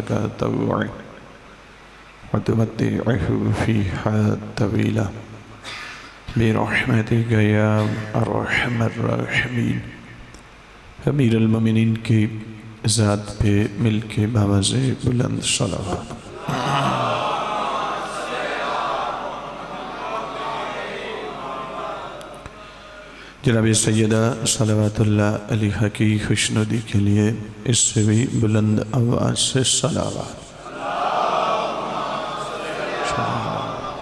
تطوع وتمتعه فيها طويلا برحمتك یا ارحم الراحمین۔ امیر المومنین کی ذات پہ مل کے باواز بلند صلوات۔ جناب سیدہ صلوات اللہ علیہ کی خوشنودی کے لیے اس سے بھی بلند آواز سے صلوات۔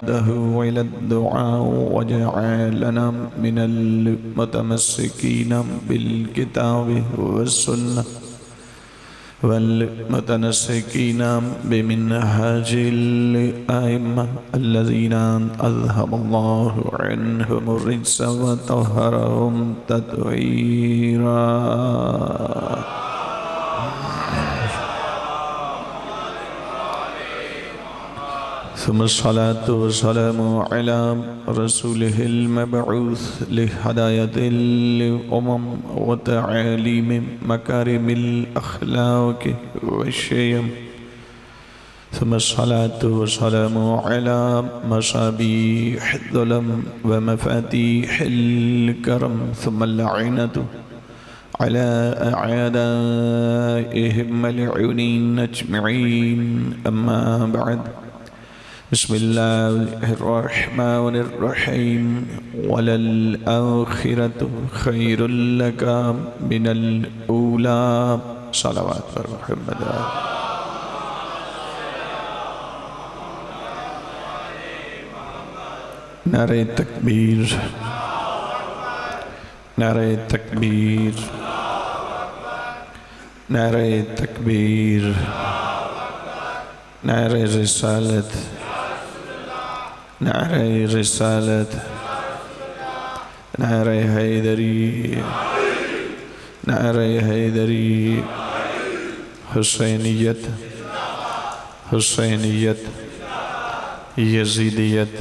دعو إلى الدعاء وجعلنا من المتمسكين بالكتاب والسنة والمتمسكين بمنهاج الأئمة الذين أذهب الله عنهم الرجس وطهرهم تطهيرا۔ ثم الصلاة والسلام على رسوله المبعوث لهداية الأمم وتعاليم مكارم الأخلاق والشيم، ثم الصلاة والسلام على مصابيح الظلم ومفاتيح الكرم، ثم اللعنة على أعدائهم ملعونين أجمعين، أما بعد، بسم الله الرحمن الرحيم۔ وللآخرة خير لك من الأولى، صلوات محمد۔ نعرہ تکبیر، نعرہ تکبیر، نعرہ تکبیر، نعرہ رسالت، نعرہ رسالت، نعرہ حیدری، نعرہ حیدری، حسینیت، حسینیت، یزیدیت،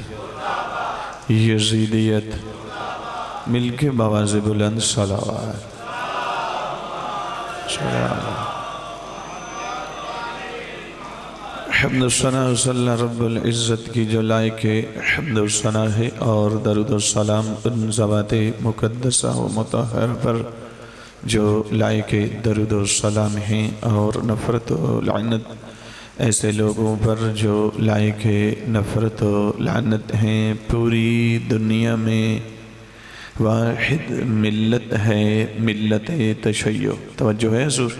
یزیدیت، مل کے باواز بلند صلوات۔ حمد و ثنا صلی اللہ رب العزت کی جو لائق حمد و ثنا ہے، اور درود و سلام ان ذوات مقدسہ و مطہر پر جو لائق درود و سلام ہیں، اور نفرت و لعنت ایسے لوگوں پر جو لائق نفرت و لعنت ہیں۔ پوری دنیا میں واحد ملت ہے، ملت تشیع۔ توجہ ہے حضور؟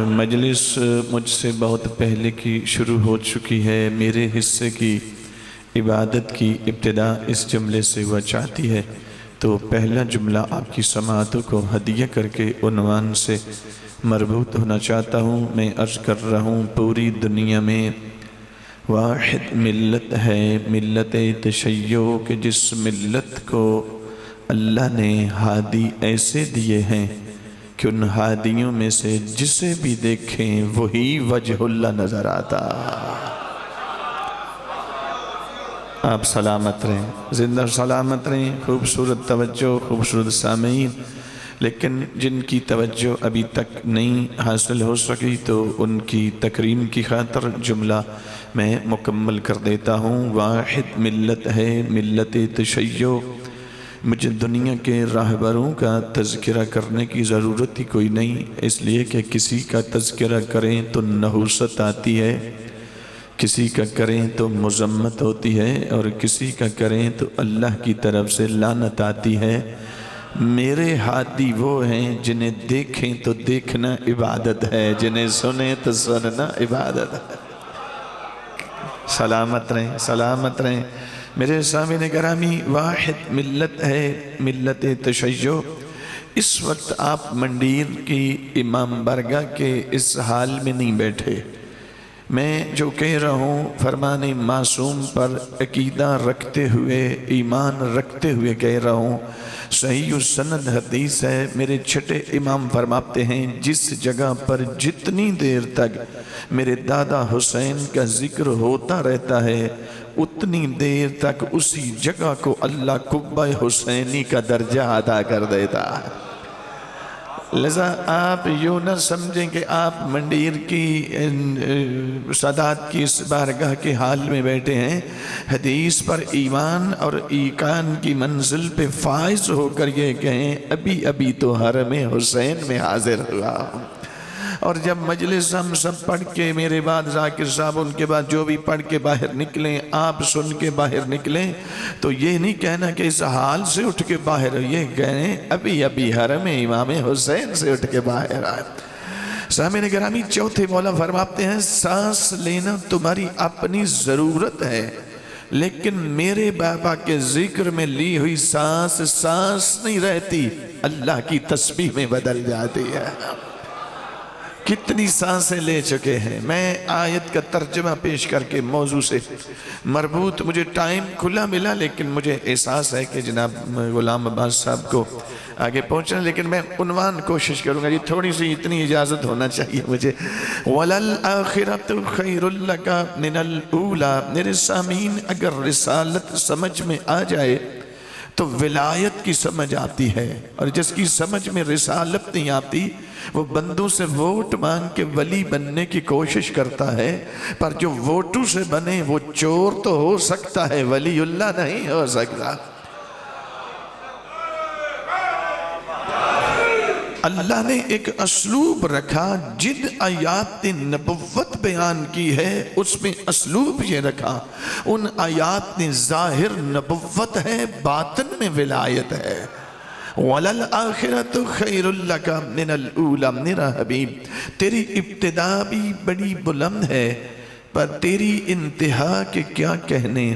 مجلس مجھ سے بہت پہلے کی شروع ہو چکی ہے۔ میرے حصے کی عبادت کی ابتدا اس جملے سے ہوا چاہتی ہے، تو پہلا جملہ آپ کی سماعتوں کو ہدیہ کر کے عنوان سے مربوط ہونا چاہتا ہوں۔ میں عرض کر رہا ہوں، پوری دنیا میں واحد ملت ہے، ملت تشیع، کہ جس ملت کو اللہ نے ہادی ایسے دیے ہیں کہ ان ہادیوں میں سے جسے بھی دیکھیں وہی وجہ اللہ نظر آتا۔ آپ سلامت رہیں، زندہ سلامت رہیں، خوبصورت توجہ، خوبصورت سامعین۔ لیکن جن کی توجہ ابھی تک نہیں حاصل ہو سکی تو ان کی تکریم کی خاطر جملہ میں مکمل کر دیتا ہوں۔ واحد ملت ہے، ملت تشیع۔ مجھے دنیا کے راہبروں کا تذکرہ کرنے کی ضرورت ہی کوئی نہیں، اس لیے کہ کسی کا تذکرہ کریں تو نحوست آتی ہے، کسی کا کریں تو مذمت ہوتی ہے، اور کسی کا کریں تو اللہ کی طرف سے لعنت آتی ہے۔ میرے ہادی وہ ہیں جنہیں دیکھیں تو دیکھنا عبادت ہے، جنہیں سنیں تو سننا عبادت ہے۔ سلامت رہیں، سلامت رہیں میرے سامعین گرامی۔ واحد ملت ہے، ملت تشیع۔ اس وقت آپ منڈیر کی امام بارگاہ کے اس حال میں نہیں بیٹھے۔ میں جو کہہ رہا ہوں فرمان معصوم پر عقیدہ رکھتے ہوئے، ایمان رکھتے ہوئے کہہ رہا ہوں۔ صحیح السند حدیث ہے، میرے چھٹے امام فرماتے ہیں، جس جگہ پر جتنی دیر تک میرے دادا حسین کا ذکر ہوتا رہتا ہے، اتنی دیر تک اسی جگہ کو اللہ قبہ حسینی کا درجہ عطا کر دیتا ہے۔ لذا آپ یوں نہ سمجھیں کہ آپ منڈیر کی سادات کی اس بارگاہ کے حال میں بیٹھے ہیں. حدیث پر ایمان اور ایقان کی منزل پہ فائز ہو کر یہ کہیں ابھی ابھی تو حرم حسین میں حاضر ہوا ہوں. اور جب مجلس ہم سب پڑھ کے میرے بعد ذاکر صاحب ان کے بعد جو بھی پڑھ کے باہر نکلیں آپ سن کے باہر نکلیں تو یہ نہیں کہنا کہ اس حال سے اٹھ کے باہر یہ کہیں ابھی ابھی حرم امام حسین سے اٹھ کے باہر آئے. سامعین گرامی چوتھے مولا فرماتے ہیں سانس لینا تمہاری اپنی ضرورت ہے لیکن میرے بابا کے ذکر میں لی ہوئی سانس سانس نہیں رہتی اللہ کی تسبیح میں بدل جاتی ہے. کتنی سانسیں لے چکے ہیں. میں آیت کا ترجمہ پیش کر کے موضوع سے مربوط مجھے ٹائم کھلا ملا لیکن مجھے احساس ہے کہ جناب غلام عباس صاحب کو آگے پہنچنا لیکن میں عنوان کوشش کروں گا. یہ تھوڑی سی اتنی اجازت ہونا چاہیے مجھے. وَلَلْآخِرَةُ خَيْرٌ لَكَ مِنَ الْأُولَى. میرے سامعین اگر رسالت سمجھ میں آ جائے تو ولایت کی سمجھ آتی ہے اور جس کی سمجھ میں رسالت نہیں آتی وہ بندوں سے ووٹ مانگ کے ولی بننے کی کوشش کرتا ہے پر جو ووٹوں سے بنے وہ چور تو ہو سکتا ہے ولی اللہ نہیں ہو سکتا. اللہ نے ایک اسلوب رکھا جن آیات نے نبوت بیان کی ہے اس میں اسلوب یہ رکھا ان آیات نے ظاہر نبوت ہے باطن میں ولایت ہے. وَلَلْآخِرَةُ خَيْرٌ لَكَ مِنَ الْأُولَى. میرا حبیب تیری ابتدا بھی بڑی بلند ہے پر تیری انتہا کے کیا کہنے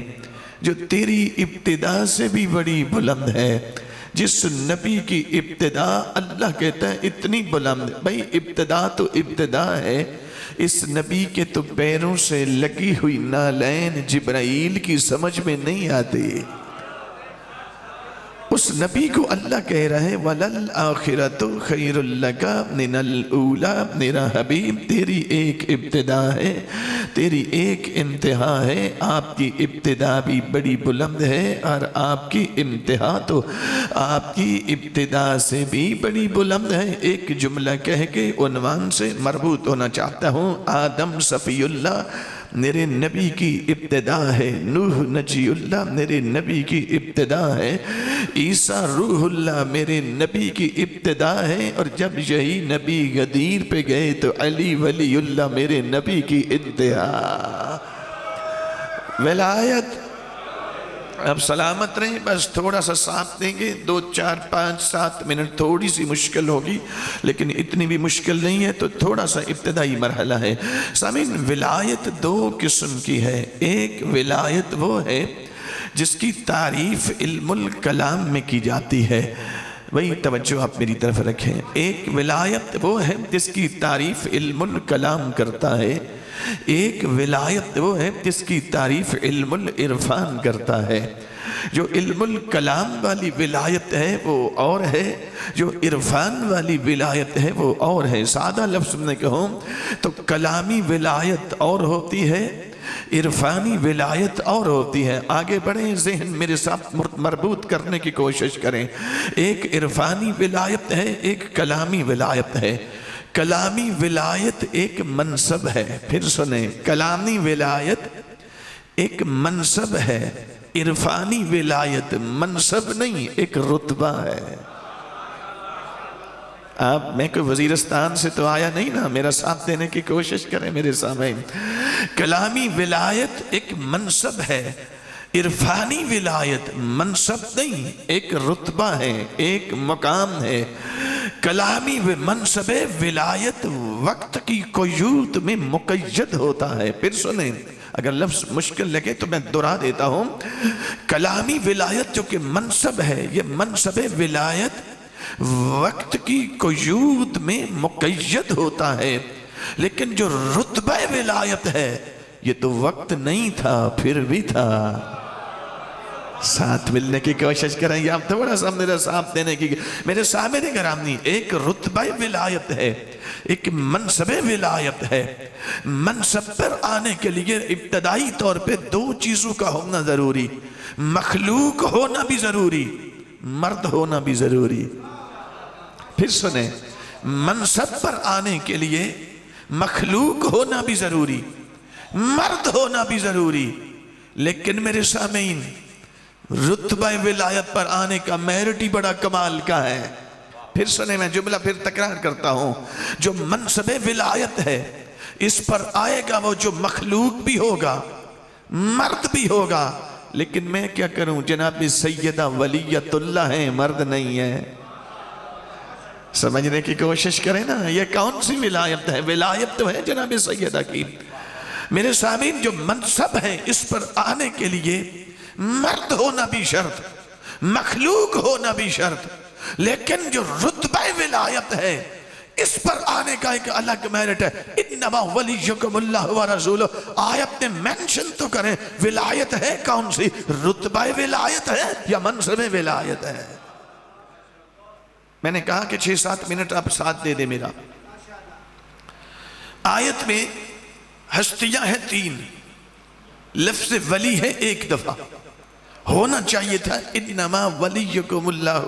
جو تیری ابتدا سے بھی بڑی بلند ہے. جس نبی کی ابتدا اللہ کہتا ہے اتنی بلند. بھئی ابتدا تو ابتدا ہے. اس نبی کے تو پیروں سے لگی ہوئی نالین جبرائیل کی سمجھ میں نہیں آتی. اس نبی کو اللہ کہہ رہا ہے وَلَلْآخِرَةُ خَيْرٌ لَكَ مِنَ الْأُولَى. میرا حبیب تیری ایک ابتدا ہے تیری ایک انتہا ہے. آپ کی ابتدا بھی بڑی بلند ہے اور آپ کی انتہا تو آپ کی ابتدا سے بھی بڑی بلند ہے. ایک جملہ کہہ کے عنوان سے مربوط ہونا چاہتا ہوں. آدم صفی اللہ میرے نبی کی ابتدا ہے. نوح نجی اللہ میرے نبی کی ابتدا ہے. عیسیٰ روح اللہ میرے نبی کی ابتدا ہے. اور جب یہی نبی غدیر پہ گئے تو علی ولی اللہ میرے نبی کی انتہا. ولایت اب سلامت رہیں بس تھوڑا سا ساتھ دیں گے 2 4 5 7 منٹ تھوڑی سی مشکل ہوگی لیکن اتنی بھی مشکل نہیں ہے تو تھوڑا سا ابتدائی مرحلہ ہے. سامعین ولایت 2 قسم کی ہے. ایک ولایت وہ ہے جس کی تعریف علم الکلام میں کی جاتی ہے. وہی توجہ آپ میری طرف رکھیں. ایک ولایت وہ ہے جس کی تعریف علم الکلام کرتا ہے. ایک ولایت وہ ہے جس کی تعریف علم العرفان کرتا ہے. جو علم الکلام والی ولایت ہے وہ اور ہے جو عرفان والی ولایت ہے وہ اور ہے. سادہ لفظ میں کہوں تو کلامی ولایت اور ہوتی ہے عرفانی ولایت اور ہوتی ہے. آگے بڑھیں ذہن میرے ساتھ مربوط کرنے کی کوشش کریں. ایک عرفانی ولایت ہے ایک کلامی ولایت ہے. کلامی ولایت ایک منصب ہے. پھر سنیں کلامی ولایت ایک منصب ہے. عرفانی ولایت منصب نہیں ایک رتبہ ہے. میں کوئی وزیرستان سے تو آیا نہیں نا میرا ساتھ دینے کی کوشش کریں میرے سامعین. کلامی ولایت ایک منصب ہے. عرفانی ولایت منصب نہیں ایک رتبہ ہے ایک مقام ہے. کلامی منصب ولایت وقت کی قیود میں مقید ہوتا ہے. پھر سنیں اگر لفظ مشکل لگے تو میں دہرا دیتا ہوں. کلامی ولایت جو کہ منصب ہے یہ منصب ولایت وقت کی قیود میں مقید ہوتا ہے لیکن جو رتبہ ولایت ہے یہ تو وقت نہیں تھا پھر بھی تھا. ساتھ ملنے کی کوشش کریں گے آپ تھوڑا سا میرا ساتھ دینے کی. میرے سامنے گرامی ایک رتبہ ولایت ہے ایک منصب ولایت ہے. منصب پر آنے کے لیے ابتدائی طور پہ 2 چیزوں کا ہونا ضروری. مخلوق ہونا بھی ضروری مرد ہونا بھی ضروری. پھر سنیں منصب پر آنے کے لیے مخلوق ہونا بھی ضروری، مرد ہونا بھی ضروری، لیکن میرے سامعین رتبہ ولایت پر آنے کا میرٹ ہی بڑا کمال کا ہے۔ پھر سنے، میں جملہ پھر تکرار کرتا ہوں، جو منصب ولایت ہے اس پر آئے گا وہ جو مخلوق بھی ہوگا، مرد بھی ہوگا، لیکن میں کیا کروں، جناب سیدہ ولیت اللہ ہیں، مرد نہیں ہے۔ سمجھنے کی کوشش کریں نا، یہ کون سی ولایت ہے؟ ولایت تو ہے جناب سیدہ کی۔ میرے سامعین جو منصب ہے اس پر آنے کے لیے مرد ہونا بھی شرط، مخلوق ہونا بھی شرط، لیکن جو رتبہ ولایت ہے اس پر آنے کا ایک الگ میرٹ ہے۔ انما ولیکم اللہ ورسولہ، آیت نے مینشن تو کریں، ولایت ہے کون سی؟ رتبہ ولایت ہے یا منصب ولایت ہے؟ میں نے کہا کہ 6-7 منٹ آپ ساتھ دے دے میرا۔ آیت میں ہستیاں ہیں 3، لفظ ولی ہے 1 دفعہ، ہونا چاہیے تھا انما ولیکم اللہ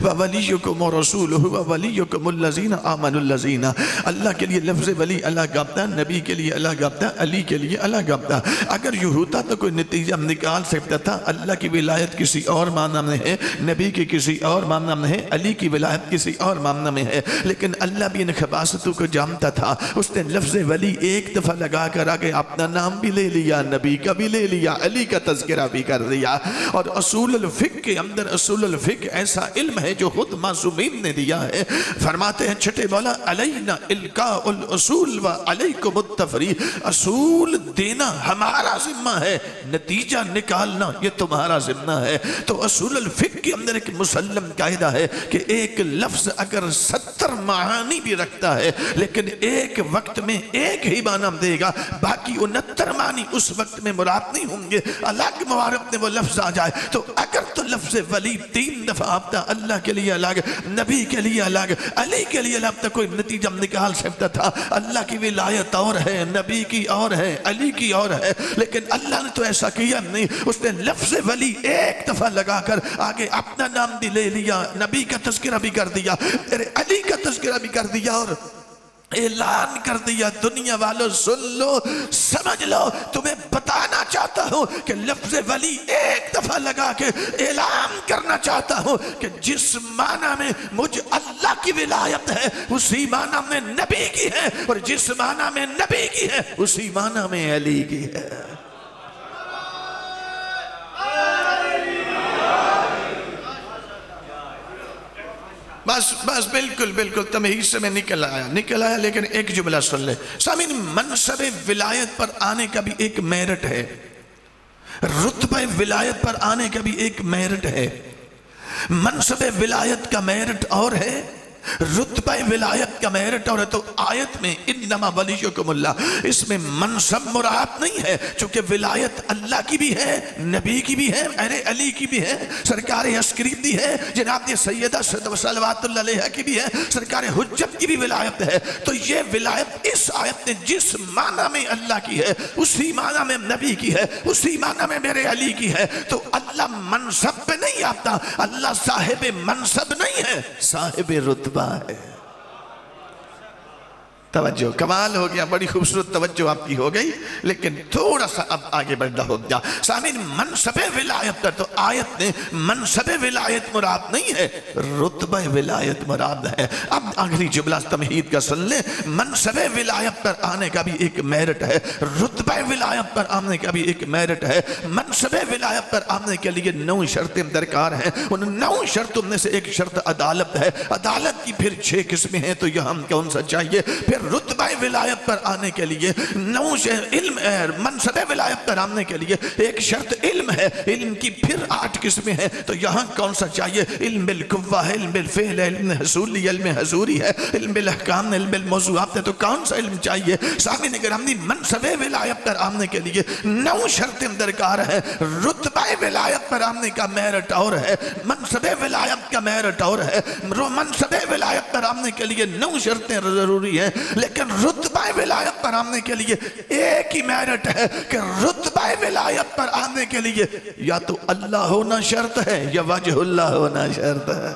وولیکم رسولہ وولیکم الذین آمنوا الذین۔ اللہ کے لیے لفظ ولی الگ آتا، نبی کے لیے الگ آتا، علی کے لیے الگ آتا۔ اگر یہ ہوتا تو کوئی نتیجہ نکال سکتا تھا، اللہ کی ولایت کسی اور معنی میں ہے، نبی کی کسی اور معنی میں ہے، علی کی ولایت کسی اور معنی میں ہے، لیکن اللہ بھی ان خباستوں کو جانتا تھا، اس نے لفظ ولی 1 دفعہ لگا کر آگے اپنا نام بھی لے لیا، نبی کا بھی لے لیا، علی کا تذکرہ بھی کر دیا۔ اور اصول الفقہ کے اندر، اصول الفقہ ایسا علم ہے جو خود معصومین نے دیا ہے۔ فرماتے ہیں چھٹے مولا علینا القاء الاصول و علیکم التفریع، اصول دینا ہمارا ذمہ ہے، نتیجہ نکالنا یہ تمہارا ذمہ ہے۔ تو اصول الفقہ کے اندر ایک مسلم قاعدہ ہے کہ ایک لفظ اگر 70 معانی بھی رکھتا ہے لیکن ایک وقت میں ایک ہی معنی دے گا، باقی 69 معنی اس وقت میں مراد نہیں ہوں گے، الگ موارد میں وہ لفظ آ جائے تو اگر تو لفظ ولی 3 دفعہ آتا، اللہ کے لیے الگ، نبی کے لیے الگ، علی کے لیے الگ، تو کوئی نتیجہ نکال سکتا تھا۔ اللہ کی ولایت اور ہے، نبی کی اور ہے، علی کی اور ہے، لیکن اللہ نے تو ایسا کیا نہیں، اس نے لفظ ولی 1 دفعہ لگا کر آگے اپنا نام بھی لے لیا، نبی کا تذکرہ بھی کر دیا، علی کا تذکرہ بھی کر دیا، اور اعلان کر دیا، دنیا والوں سن لو، سمجھ لو، تمہیں بتانا چاہتا ہوں کہ لفظ ولی 1 دفعہ لگا کے اعلان کرنا چاہتا ہوں کہ جس معنی میں مجھ اللہ کی ولایت ہے اسی معنی میں نبی کی ہے، اور جس معنی میں نبی کی ہے اسی معنی میں علی کی ہے۔ بس بالکل تمہید سے میں نکل آیا، لیکن ایک جملہ سن لے سامعین، منصب ولایت پر آنے کا بھی ایک میرٹ ہے، رتبہ ولایت پر آنے کا بھی ایک میرٹ ہے۔ منصب ولایت کا میرٹ اور ہے، رتبہ ولایت کا میرٹ اور ہے۔ تو آیت میں انما ولیکم اللہ، اس میں منصب مراد نہیں ہے، چونکہ ولایت اللہ کی بھی ہے، نبی کی بھی ہے، علی کی بھی ہے، سرکار عسکری بھی ہے، جناب یہ سیدہ صلوات اللہ علیہ کی بھی ہے، سرکار حجت کی بھی ولایت ہے۔ تو یہ ولایت اس آیت نے جس معنی میں اللہ کی ہے اسی معنی میں نبی کی ہے، اسی معنی میں میرے علی کی ہے۔ تو اللہ منصب پہ نہیں آتا، اللہ صاحب منصب نہیں ہے، صاحب رتبہ ہے۔ توجہ، کمال ہو گیا، بڑی خوبصورت توجہ آپ کی ہو گئی، لیکن تھوڑا سا اب آگے بڑھنا ہو گیا۔ سامعین، منصب ولایت پر تو آیت نے منصب ولایت مراد نہیں ہے، رتبہ ولایت مراد ہے۔ اب آخری جملہ تمہید کا سن لیں، منصب ولایت پر آنے کا بھی ایک میرٹ ہے، رتبہ ولایت پر آنے کا بھی ایک میرٹ ہے۔ منصب ولایت پر آنے کے لیے 9 شرطیں درکار ہیں، ان 9 شرطوں میں سے ایک شرط عدالت ہے، عدالت کی پھر 6 قسمیں ہیں، تو یہاں کون سا چاہیے؟ پھر رتبہ ولایت پر آنے کے لیے 9 علم، منصب ولایت پر آنے کے لیے ایک شرط علم ہے، علم کی پھر 8 قسمیں ہیں، تو یہاں کون سا چاہیے؟ علم بالقوہ ہے، علم بالفعل ہے، علم حصولی، علم حضوری ہے، علم بالاحکام، علم بالموضوعات ہے، تو کون سا علم چاہیے؟ سامعین گرامی، منصب ولایت پر آنے کے لیے 9 شرطیں درکار ہیں، رتبہ ولایت پر آنے کا میرٹ اور ہے، منصب ولایت کا میرٹ اور ہے، منصب ولایت پر آنے کے لیے 9 شرطیں ضروری ہیں، لیکن رتبہ ولایت پر آنے کے لیے ایک ہی میرٹ ہے کہ رتبہ ولایت پر آنے کے لیے یا تو اللہ ہونا شرط ہے یا وجہ اللہ ہونا شرط ہے۔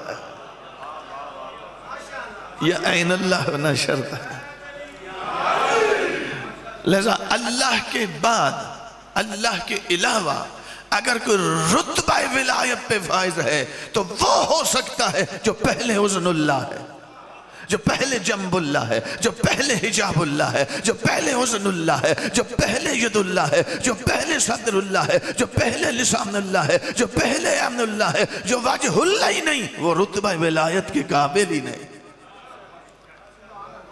یا عین اللہ ہونا شرط ہے۔ لہذا اللہ کے بعد، اللہ کے علاوہ اگر کوئی رتبہ ولایت پہ فائز ہے تو وہ ہو سکتا ہے جو پہلے اذن اللہ ہے، جو پہلے جنب اللہ ہے، جو پہلے حجاب اللہ ہے، جو پہلے اذن اللہ ہے، جو پہلے ید اللہ ہے، جو پہلے صدر اللہ ہے، جو پہلے لسان اللہ ہے، جو پہلے امن اللہ ہے، جو وجہ اللہ ہی نہیں، وہ رتبہ ولایت کے قابل ہی نہیں۔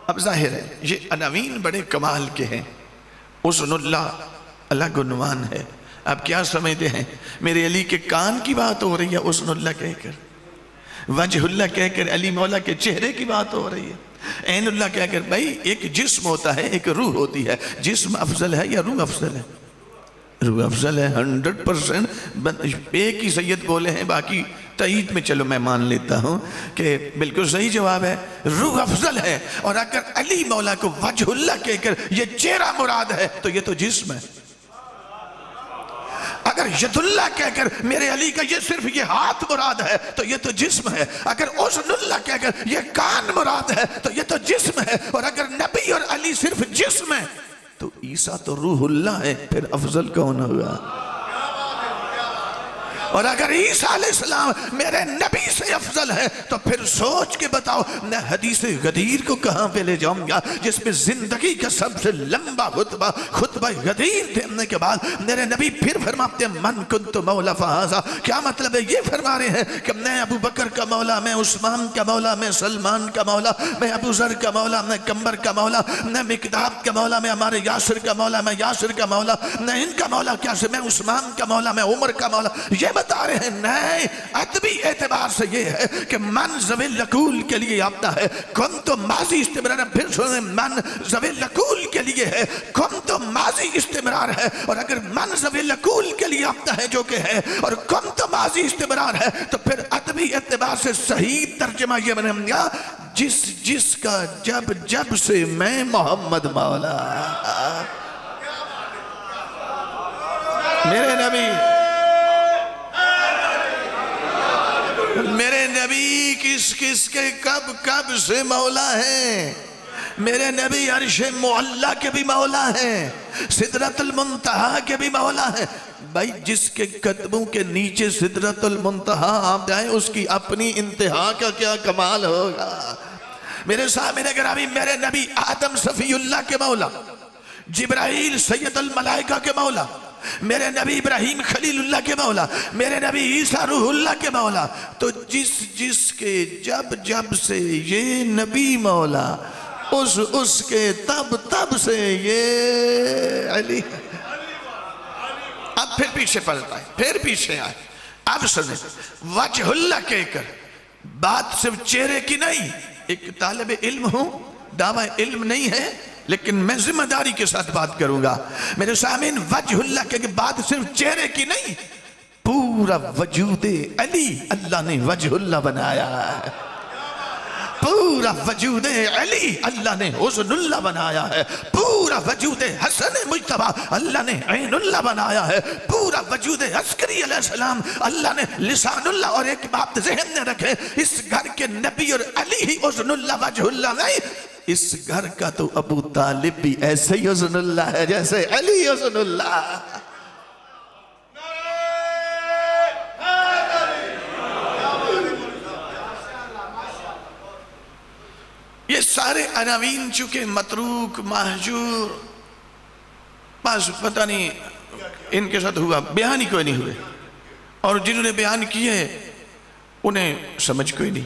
اب ظاہر ہے یہ عناوین بڑے کمال کے ہیں۔ اذن اللہ الگ عنوان ہے۔ آپ کیا سمجھتے ہیں میرے علی کے کان کی بات ہو رہی ہے اذن اللہ کہہ کر، وجہ اللہ کہہ کر علی مولا کے چہرے کی بات ہو رہی ہے، عین اللہ کہہ کر؟ بھائی ایک جسم ہوتا ہے، ایک روح ہوتی ہے، جسم افضل ہے یا روح افضل ہے؟ روح افضل ہے 100%۔ ایک ہی سید بولے ہیں، باقی تائید میں چلو میں مان لیتا ہوں کہ بالکل صحیح جواب ہے، روح افضل ہے۔ اور اگر علی مولا کو وجہ اللہ کہہ کر یہ چہرہ مراد ہے تو یہ تو جسم ہے۔ اگر ید اللہ کہہ کر میرے علی کا یہ صرف یہ ہاتھ مراد ہے تو یہ تو جسم ہے۔ اگر اذن اللہ کہہ کر یہ کان مراد ہے تو یہ تو جسم ہے۔ اور اگر نبی اور علی صرف جسم ہے تو عیسیٰ تو روح اللہ ہے، پھر افضل کون ہوگا؟ اور اگر عیسیٰ علیہ السلام میرے نبی سے افضل ہے تو پھر سوچ کے بتاؤ میں حدیث غدیر کو کہاں پہ لے جاؤں گا، جس میں زندگی کا سب سے لمبا خطبہ غدیر دینے کے بعد میرے نبی پھر فرماتے ہیں من کنت مولا فہذا۔ کیا مطلب ہے؟ یہ فرما رہے ہیں کہ میں ابو بکر کا مولا، میں عثمان کا مولا، میں سلمان کا مولا، میں ابو ذر کا مولا، میں کمبر کا مولا، میں مقداد کا مولا، میں ہمارے یاسر کا مولا، میں یاسر کا مولا، میں ان کا مولا، کیا سے میں عثمان کا مولا، میں عمر کا مولا۔ یہ بتا رہے ہیں نہیں، ادبی اعتبار سے یہ ہے کہ من ذوی العقول کے لیے آتا ہے، کن تو ماضی استمرار ہے۔ پھر سنیں، من ذوی العقول کے لیے ہے، کن تو ماضی استمرار ہے۔ اور اگر من ذوی العقول کے لیے آتا ہے جو کہ ہے، اور کن تو ماضی استمرار ہے، تو پھر ادبی اعتبار سے صحیح ترجمہ یہ بنے گا جس کا جب سے میں محمد مولا۔ میرے نبی کس کے کب سے مولا ہیں؟ میرے نبی عرش معلی کے بھی مولا ہیں، سدرۃ المنتہا کے بھی مولا ہیں۔ بھائی جس کے قدموں کے نیچے سدرۃ المنتہا آپ جائیں اس کی اپنی انتہا کا کیا کمال ہوگا۔ میرے سامنے گرامی میرے نبی آدم صفی اللہ کے مولا، جبرائیل سید الملائکہ کے مولا، میرے نبی ابراہیم خلیل اللہ کے مولا، میرے نبی عیسیٰ روح اللہ کے مولا۔ تو جس کے جب سے یہ نبی مولا، اس کے تب سے یہ علی۔ اب پھر پیچھے پلتا ہے، پھر پیچھے آئے۔ اب سنیں، وجہ اللہ کہہ کر بات صرف چہرے کی نہیں۔ ایک طالب علم ہوں، دعویٰ علم نہیں ہے، لیکن میں ذمہ داری کے ساتھ بات کروں گا۔ میرے سامعین، وجہ اللہ کے بات صرف چہرے کی نہیں، پورا وجود علی اللہ نے وجہ اللہ بنایا ہے۔ پورا وجود علی اللہ نے اذن اللہ بنایا ہے۔ پورا وجود حسن مجتبیٰ اللہ نے عین اللہ بنایا ہے۔ پورا وجود عسکری علیہ السلام اللہ نے لسان اللہ۔ اور ایک بات ذہن میں رکھیں، اس گھر کے نبی اور علی ہی اذن اللہ وجہ اللہ نہیں، اس گھر کا تو ابو طالب بھی ایسے ہی اذن اللہ ہے جیسے علی اذن اللہ۔ یہ سارے عناوین چونکہ متروک، مہجور، بس پتہ نہیں ان کے ساتھ ہوا، بیان ہی کوئی نہیں ہوئے، اور جنہوں نے بیان کیے انہیں سمجھ کوئی نہیں۔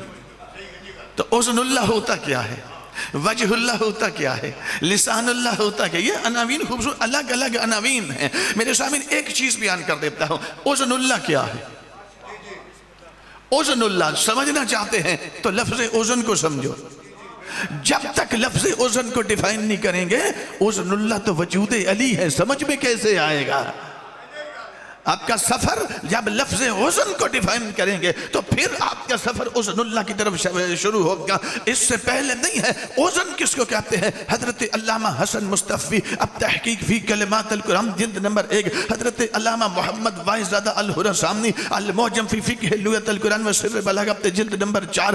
تو اذن اللہ ہوتا کیا ہے، وجہ اللہ ہوتا کیا ہے، لسان اللہ ہوتا کیا؟ یہ عناوین خوبصورت الگ الگ عناوین ہیں۔ میرے سامنے ایک چیز بیان کر دیتا ہوں، اذن اللہ کیا ہے؟ اذن اللہ سمجھنا چاہتے ہیں تو لفظ اذن کو سمجھو۔ جب تک لفظ اذن کو ڈیفائن نہیں کریں گے، اذن اللہ تو وجود علی ہے، سمجھ میں کیسے آئے گا؟ آپ کا سفر جب لفظ عزن کو ڈیفائن کریں گے تو پھر آپ کا سفر عزن اللہ کی طرف شروع ہوگا، اس سے پہلے نہیں ہے۔ عزن کس کو کہتے ہیں؟ حضرت علامہ حسن مصطفی اب تحقیق فی کلمات القرآن جلد نمبر 1، حضرت علامہ محمد وائزادہ الحراسانی المعجم فی فقہ لغت القرآن و سر بلاغت جلد نمبر 4،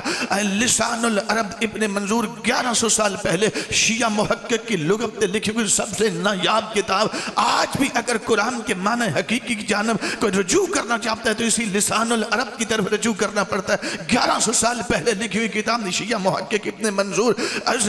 لسان العرب ابن منظور 1100 سال پہلے شیعہ محقق کی لغت لکھی ہوئی سب سے نایاب کتاب۔ آج بھی اگر قرآن کے معنی حقیقی کی جانب کوئی رجوع کرنا چاہتا ہے تو اسی لسان العرب کی طرف رجوع کرنا پڑتا ہے۔ 1100 سال پہلے لکھی ہوئی کتاب شیعہ محقق ابن منظور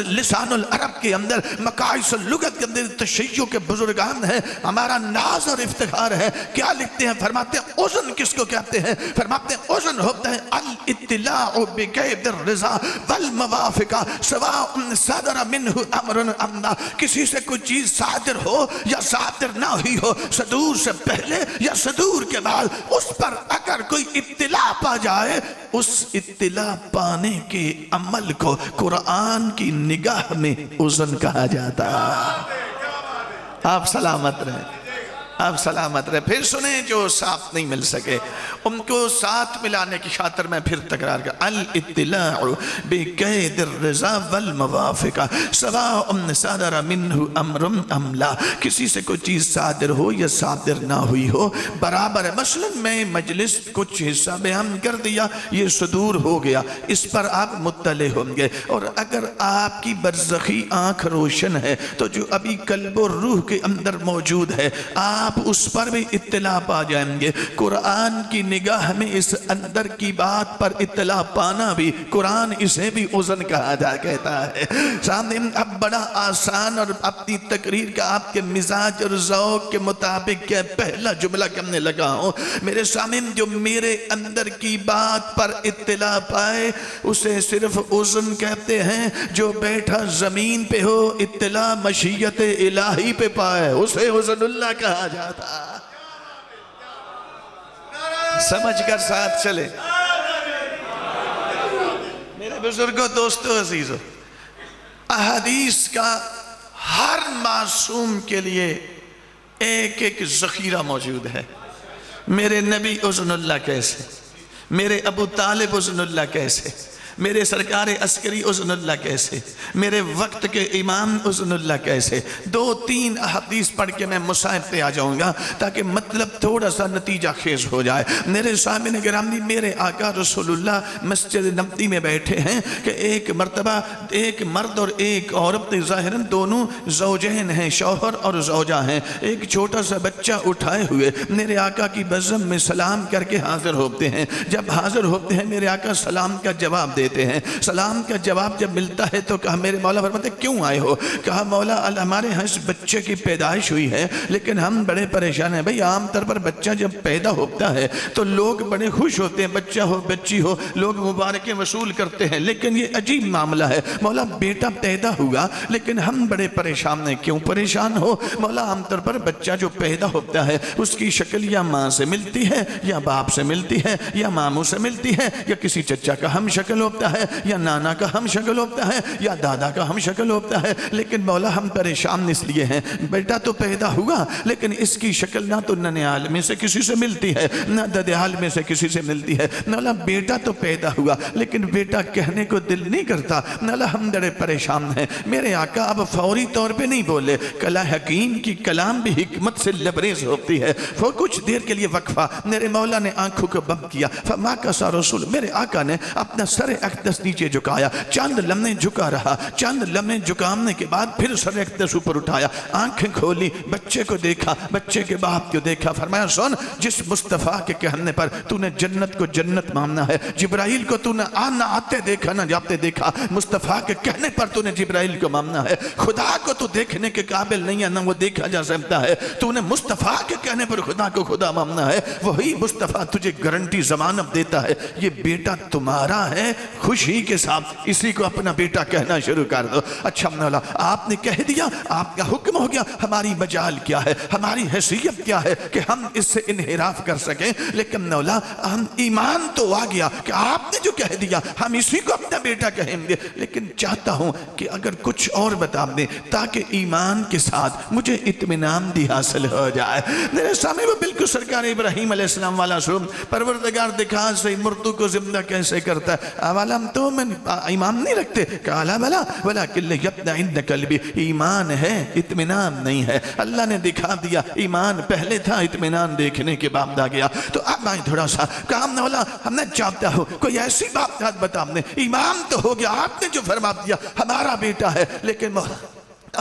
لسان العرب کے اندر مقاصد اللغت کے اندر تشیع کے بزرگان ہیں، ہمارا ناز اور افتخار ہے۔ کیا لکھتے ہیں؟ فرماتے ہیں عزن کس کو کہتے ہیں؟ فرماتے ہیں عزن ہوتا ہے الاطلاع بقید الرضا والموافق سواء صدر منہ امر ام لا، کسی سے کوئی چیز صادر ہو یا صادر نہ ہوئی ہو، صدور سے پہلے یا صدور کے بعد، اس پر اگر کوئی اطلاع پا جائے، اس اطلاع پانے کے عمل کو قرآن کی نگاہ میں عزن کہا جاتا ہے۔ آپ سلامت رہیں، آپ سلامت رہیں۔ پھر سنیں جو ساتھ نہیں مل سکے ان کو ساتھ ملانے کی خاطر میں پھر تکرار کر، الاطلاع بقید الرضا والموافق سواء صدر منہ امر ام لا، کسی سے کوئی چیز صادر ہو یا صادر نہ ہوئی ہو برابر ہے۔ مثلا میں مجلس کچھ حصہ بیان کر دیا، یہ صدور ہو گیا، اس پر آپ مطلع ہوں گے، اور اگر آپ کی برزخی آنکھ روشن ہے تو جو ابھی قلب و روح کے اندر موجود ہے آپ اس پر بھی اطلاع پا جائیں گے۔ قرآن کی نگاہ میں اس اندر کی بات پر اطلاع پانا بھی، قرآن اسے بھی عزن کہا کہتا ہے۔ سامنے اب بڑا آسان اور اپنی تقریر کا آپ کے مزاج اور ذوق کے مطابق کیا پہلا جملہ کرنے لگا ہوں۔ میرے سامنے جو میرے اندر کی بات پر اطلاع پائے اسے صرف عزن کہتے ہیں، جو بیٹھا زمین پہ ہو اطلاع مشیت الہی پہ پائے اسے عزن اللہ کہا جاتا۔ سمجھ کر ساتھ چلے میرے بزرگوں، دوستوں، عزیزوں، احادیث کا ہر معصوم کے لیے ایک ایک ذخیرہ موجود ہے۔ میرے نبی عزن اللہ کیسے، میرے ابو طالب عزن اللہ کیسے، میرے سرکار عسکری عزن اللہ کیسے، میرے وقت کے امام عزن اللہ کیسے۔ 2-3 احادیث پڑھ کے میں مصائب پہ آ جاؤں گا تاکہ مطلب تھوڑا سا نتیجہ خیز ہو جائے۔ میرے سامنے گرامی، میرے آقا رسول اللہ مسجد نبوی میں بیٹھے ہیں کہ ایک مرتبہ ایک مرد اور ایک عورت، ظاہراً دونوں زوجین ہیں، شوہر اور زوجہ ہیں، ایک چھوٹا سا بچہ اٹھائے ہوئے میرے آقا کی بزم میں سلام کر کے حاضر ہوتے ہیں۔ جب حاضر ہوتے ہیں میرے آقا سلام کا جواب دیتے ہیں۔ سلام کا جواب جب ملتا ہے تو کہا، میرے مولا فرماتے ہیں کیوں آئے ہو؟ کہا مولا ہمارے ہاں اس بچے کی پیدائش ہوئی ہے لیکن ہم بڑے پریشان ہیں۔ بھئی عام طور پر بچہ جب پیدا ہوتا ہے تو لوگ بڑے خوش ہوتے ہیں، بچہ ہو بچی ہو، لوگ مبارکیں وصول کرتے ہیں، لیکن یہ عجیب معاملہ ہے مولا، بیٹا پیدا ہوا لیکن ہم بڑے پریشان ہیں۔ کیوں پریشان ہو؟ مولا عام طور پر بچہ جو پیدا ہوتا ہے اس کی شکل یا ماں سے ملتی ہے یا باپ سے ملتی ہے یا ماموں سے ملتی ہے یا کسی چچا کا ہم شکل ہوتا ہے یا نانا کا ہم شکل ہوتا ہے یا دادا کا ہم شکل ہوتا ہے، لیکن مولا ہم پریشان اس لیے ہیں، بیٹا تو پیدا ہوا لیکن اس کی شکل نہ تو ننیال میں سے کسی سے ملتی ہے نہ ددیال میں سے کسی سے ملتی ہے۔ مولا بیٹا تو پیدا ہوا لیکن بیٹا کہنے کو دل نہیں کرتا، مولا ہم بڑے پریشان ہیں۔ میرے آقا اب فوری طور پہ نہیں بولے، کلام حکیم کی کلام بھی حکمت سے لبریز ہوتی ہے۔ وہ کچھ دیر کے لیے وقفہ، میرے مولا نے آنکھوں کو بند کیا، فما کسا رسول، میرے آقا نے اپنا سر اقدس نیچے جھکایا، چند لمحے جھکا رہا، چند لمحے جھکامنے کے بعد پھر سر اقدس اوپر اٹھایا، آنکھیں کھولی، بچے کو دیکھا، بچے کے باپ کو دیکھا، فرمایا سن، جس مصطفیٰ کے کہنے پر تو نے جنت کو جنت ماننا ہے، جبرائیل کو تو نے آنا آتے دیکھا نہ جاتے دیکھا، مصطفیٰ کے کہنے پر تو نے جبرائیل کو ماننا ہے، خدا کو تو دیکھنے کے قابل نہیں ہے نہ وہ دیکھا جا سکتا ہے، تو نے مصطفیٰ کے کہنے پر خدا کو خدا ماننا ہے، وہی مصطفیٰ تجھے گارنٹی ضمانت دیتا ہے یہ بیٹا تمہارا ہے خوشی کے ساتھ اسی کو اپنا بیٹا کہنا شروع کر دو۔ اچھا مولا آپ نے کہہ دیا، آپ کا حکم ہو گیا، ہماری مجال کیا ہے، ہماری حیثیت کیا ہے کہ ہم اس سے انحراف کر سکیں، لیکن مولا ہم ایمان تو آ گیا کہ آپ نے جو کہہ دیا ہم اسی کو اپنا بیٹا کہیں گے، لیکن چاہتا ہوں کہ اگر کچھ اور بتا دیں تاکہ ایمان کے ساتھ مجھے اطمینان بھی حاصل ہو جائے۔ میرے سامنے وہ بالکل سرکار ابراہیم علیہ السلام والا سلوک، پروردگار دکھا سے مردوں کو زندہ کیسے کرتا ہے، اولم تو میں ایمان نہیں رکھتے، کہا بلا ولیکن لیطمئن قلبی، ایمان ہے اطمینان نہیں ہے۔ اللہ نے دکھا دیا ایمان پہلے تھا، اطمینان دیکھنے کے بعد آ گیا۔ تو اب میں تھوڑا سا کہا مولا ہم نے چاہتا ہوں کوئی ایسی بات بتا دیں، ایمان تو ہو گیا، آپ نے جو فرما دیا ہمارا بیٹا ہے، لیکن مولا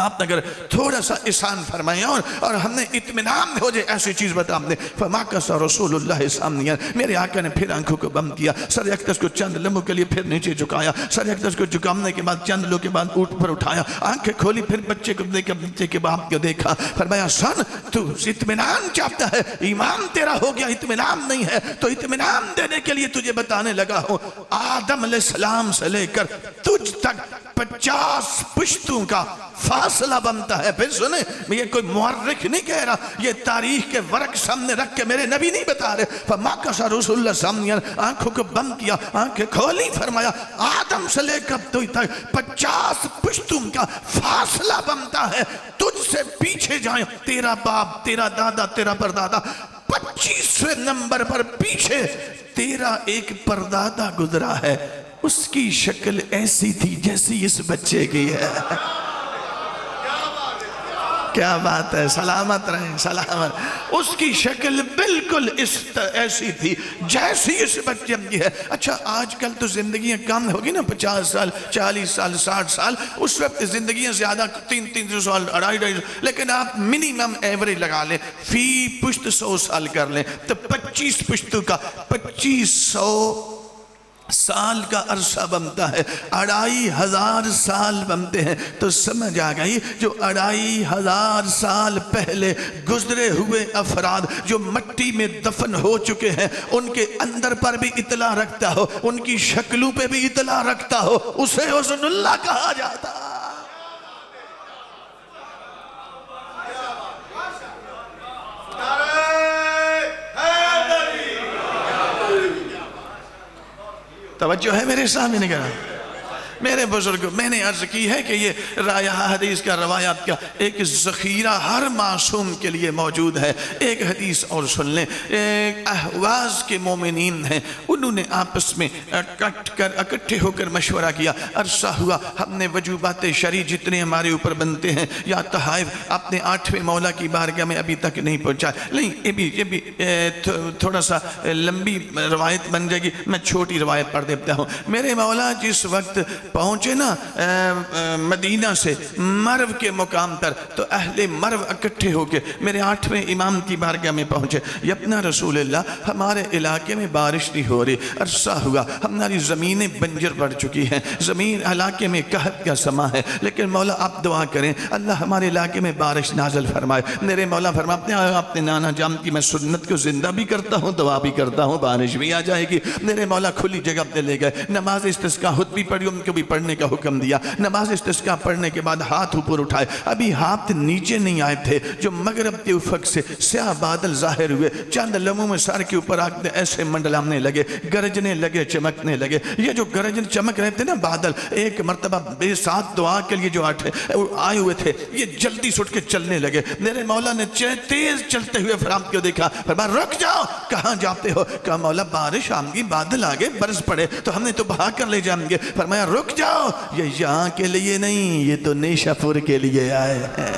آپ نے اگر تھوڑا سا احسان فرمائیں اور ہم نے اطمینان ہو جائے ایسی چیز بتا دیں۔ فماکث رسول اللہ سامنیاً، میرے آقا نے پھر آنکھوں کو بند کیا، سر اقدس کو چند لمحوں کے لیے پھر نیچے جھکایا، سر اقدس کو جھکامنے کے بعد چند لمحوں کے بعد اونٹ پر اٹھایا، آنکھیں کھولی، پھر بچے کو دیکھا، بچے کے باپ کو دیکھا، فرمایا سن تو اطمینان چاہتا ہے، ایمان تیرا ہو گیا، اطمینان نہیں ہے، تو اطمینان دینے کے لیے تجھے بتانے لگا ہوں، آدم علیہ السلام سے لے کر تجھ تک 50 پشتوں کا فاصلہ بنتا ہے۔ پھر سنیں، یہ کوئی مورخ نہیں کہہ رہا، یہ تاریخ کے ورق سامنے رکھ کے میرے نبی نہیں بتا رہے۔ فماکث رسول اللہ سامنے، آنکھوں کو بند کیا، آنکھیں کھولی، فرمایا آدم سے لے کر تو تک 50 پشتوں کا فاصلہ بنتا ہے، تجھ سے پیچھے جائیں، تیرا باپ، تیرا دادا، تیرا پردادا، 25ویں نمبر پر پیچھے تیرا ایک پردادا گزرا ہے، اس کی شکل ایسی تھی جیسی اس بچے کی ہے۔ کیا بات ہے، سلامت رہیں، سلامت۔ اس کی شکل بالکل ایسی تھی جیسی اس بچے کی ہے۔ اچھا آج کل تو زندگیاں کم ہوگی نا، 50 سال، 40 سال، 60 سال، اس وقت زندگیاں زیادہ 300 سال، 250، لیکن آپ منیمم ایوریج لگا لیں، فی پشت 100 سال کر لیں تو 25 پشتوں کا 2500 سال کا عرصہ بنتا ہے، 2500 سال بنتے ہیں۔ تو سمجھ آ گئی جو 2500 سال پہلے گزرے ہوئے افراد جو مٹی میں دفن ہو چکے ہیں، ان کے اندر پر بھی اطلاع رکھتا ہو، ان کی شکلوں پہ بھی اطلاع رکھتا ہو، اسے حسن اللہ کہا جاتا۔ توجہ ہے میرے سامنے نگران میرے بزرگوں، میں نے عرض کی ہے کہ یہ رایہ حدیث کا روایات کا ایک ذخیرہ ہر معصوم کے لیے موجود ہے۔ ایک حدیث اور سن لیں، احواز کے مومنین ہیں، انہوں نے آپس میں اکٹھے ہو کر مشورہ کیا، عرصہ ہوا ہم نے وجوبات شرعی جتنے ہمارے اوپر بنتے ہیں یا تحائف اپنے 8ویں مولا کی بارگاہ میں ابھی تک نہیں پہنچا۔ نہیں، یہ بھی تھوڑا سا لمبی روایت بن جائے گی، میں چھوٹی روایت پڑھ دیتا ہوں۔ میرے مولا جس وقت پہنچے نا مدینہ سے مرو کے مقام پر، تو اہل مرو اکٹھے ہو کے میرے 8ویں امام کی بارگاہ میں پہنچے، یبنا رسول اللہ ہمارے علاقے میں بارش نہیں ہو رہی، عرصہ ہوا ہماری زمینیں بنجر پڑ چکی ہیں، زمین علاقے میں قحط کا سما ہے، لیکن مولا آپ دعا کریں اللہ ہمارے علاقے میں بارش نازل فرمائے۔ میرے مولا فرماتے ہیں آپ نے نانا جان کی میں سنت کو زندہ بھی کرتا ہوں، دعا بھی کرتا ہوں، بارش بھی آ جائے گی۔ میرے مولا کھلی جگہ پہ لے گئے، نماز استسقاء خود بھی پڑھی، ان کو بھی پڑھنے کا حکم دیا۔ نماز استسقاء پڑھنے کے بعد ہاتھ اوپر اٹھائے، ابھی ہاتھ نیچے نہیں آئے تھے، جو مغرب کے افق سے سیاہ بادل ظاہر ہوئے، چند لمحوں میں سر کے اوپر آگ ایسے منڈلانے لگے، گرجنے لگے، چمکنے لگے۔ یہ جو گرجن چمک رہے تھے نا بادل، ایک مرتبہ بے ساتھ دعا کے لیے جو آئے ہوئے تھے، یہ جلدی سٹ کے چلنے لگے۔ میرے مولا نے تیز چلتے ہوئے فرامت کو دیکھا، فرمایا رک جاؤ، کہاں جاتے ہو؟ کہا مولا بارش آمگی، بادل آگے برس پڑے تو ہم نے تو بہا کر لے جائیں گے۔ فرمایا رک جاؤ، یہ یہاں کے لیے نہیں، یہ تو نیشہ پور کے لیے آئے ہیں،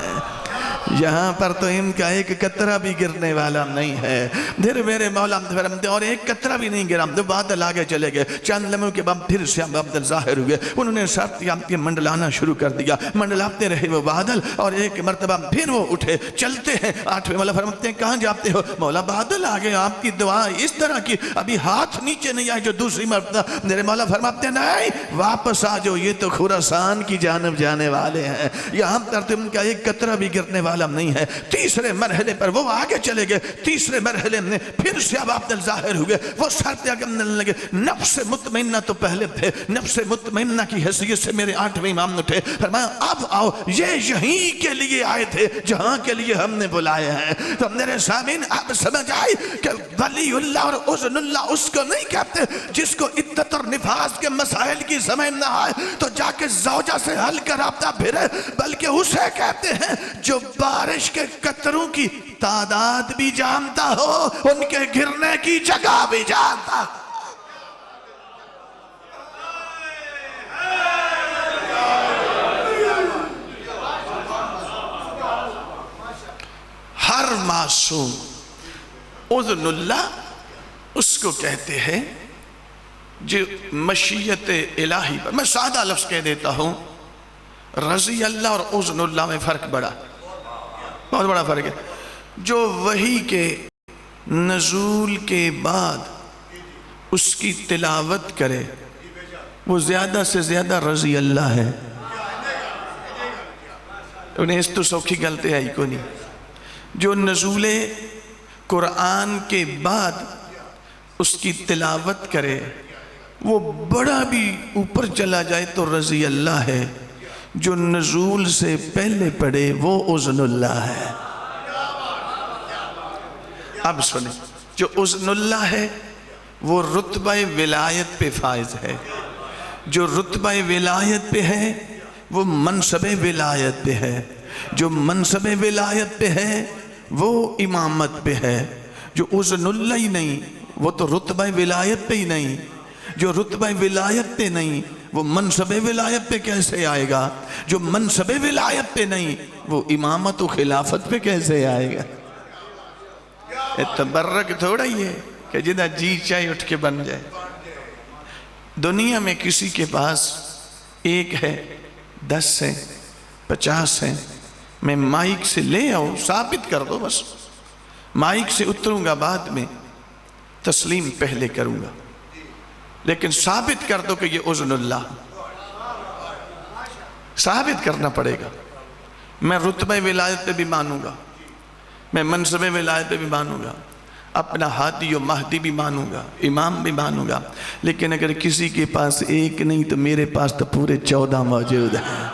یہاں پر تو ان کا ایک قطرہ بھی گرنے والا نہیں ہے۔ پھر میرے مولا فرماتے اور ایک قطرہ بھی نہیں گرا، تو بادل آگے چلے گئے، چند لمحوں کے بعد پھر سے بادل ظاہر ہوئے، انہوں نے ساتھ کے منڈلانا شروع کر دیا، منڈلاتے رہے وہ بادل، اور ایک مرتبہ پھر وہ اٹھے، چلتے ہیں۔ 8ویں مولا فرماتے ہیں کہاں جاتے ہو؟ مولا بادل آگے، آپ کی دعا اس طرح کی، ابھی ہاتھ نیچے نہیں آئے جو دوسری مرتبہ۔ میرے مولا فرماتے ہیں نہیں، واپس آ جاؤ، یہ تو خراسان کی جانب جانے والے ہیں، یہاں پر تم کا ایک قطرہ بھی گرنے والا عالم نہیں ہے۔ تیسرے مرحلے پر وہ آگے چلے گئے، تیسرے مرحلے میں پھر سے اب آپ ظاہر ہوئے، وہ سر پہ آگے لگے۔ نفس مطمئنہ تو پہلے تھے، نفس مطمئنہ کی حیثیت سے میرے 8ویں امام اٹھے، فرمایا اب آؤ، یہ یہیں کے لیے آئے تھے جہاں کے لیے ہم نے بلائے ہیں۔ تو میرے سامعین آپ سمجھ آئی کہ ولی اللہ اور اذن اللہ اس کو نہیں کہتے جس کو عدت اور نفاس کے مسائل کی سمجھ نہ آئے تو جا کے زوجہ سے حل کا رابطہ پھرے، بلکہ اسے کہتے ہیں جو بارش کے قطروں کی تعداد بھی جانتا ہو، ان کے گرنے کی جگہ بھی جانتا ہو۔ ہر معصوم اذن اللہ اس کو کہتے ہیں جو مشیت الہی پر، میں سادہ لفظ کہہ دیتا ہوں، رضی اللہ اور اذن اللہ میں فرق بڑا، بہت بڑا فرق ہے۔ جو وحی کے نزول کے بعد اس کی تلاوت کرے وہ زیادہ سے زیادہ رضی اللہ ہے۔ انہیں اس تو سوکھی گلتے آئی کو نہیں۔ جو نزول قرآن کے بعد اس کی تلاوت کرے وہ بڑا بھی اوپر چلا جائے تو رضی اللہ ہے، جو نزول سے پہلے پڑھے وہ اذن اللہ ہے۔ اب سنیں، جو اذن اللہ ہے وہ رتبہ ولایت پہ فائز ہے، جو رتبہ ولایت پہ ہے وہ منصب ولایت پہ ہے، جو منصب ولایت پہ ہے وہ امامت پہ ہے۔ جو اذن اللہ ہی نہیں وہ تو رتبہ ولایت پہ ہی نہیں، جو رتبہ ولایت پہ نہیں وہ منصب ولایت پہ کیسے آئے گا، جو منصب ولایت پہ نہیں وہ امامت و خلافت پہ کیسے آئے گا۔ تبرک تھوڑا ہی ہے کہ جدہ جی چاہے اٹھ کے بن جائے۔ دنیا میں کسی کے پاس 1 ہے، 10 ہے، 50 ہے، میں مائک سے لے آؤ، ثابت کر دو، بس مائک سے اتروں گا بعد میں، تسلیم پہلے کروں گا، لیکن ثابت کر دو کہ یہ اذن اللہ، ثابت کرنا پڑے گا۔ میں رتبہ ولایت پہ بھی مانوں گا، میں منصب ولایت پہ بھی مانوں گا، اپنا ہادی و مہدی بھی مانوں گا، امام بھی مانوں گا، لیکن اگر کسی کے پاس 1 نہیں تو میرے پاس تو پورے 14 موجود ہیں۔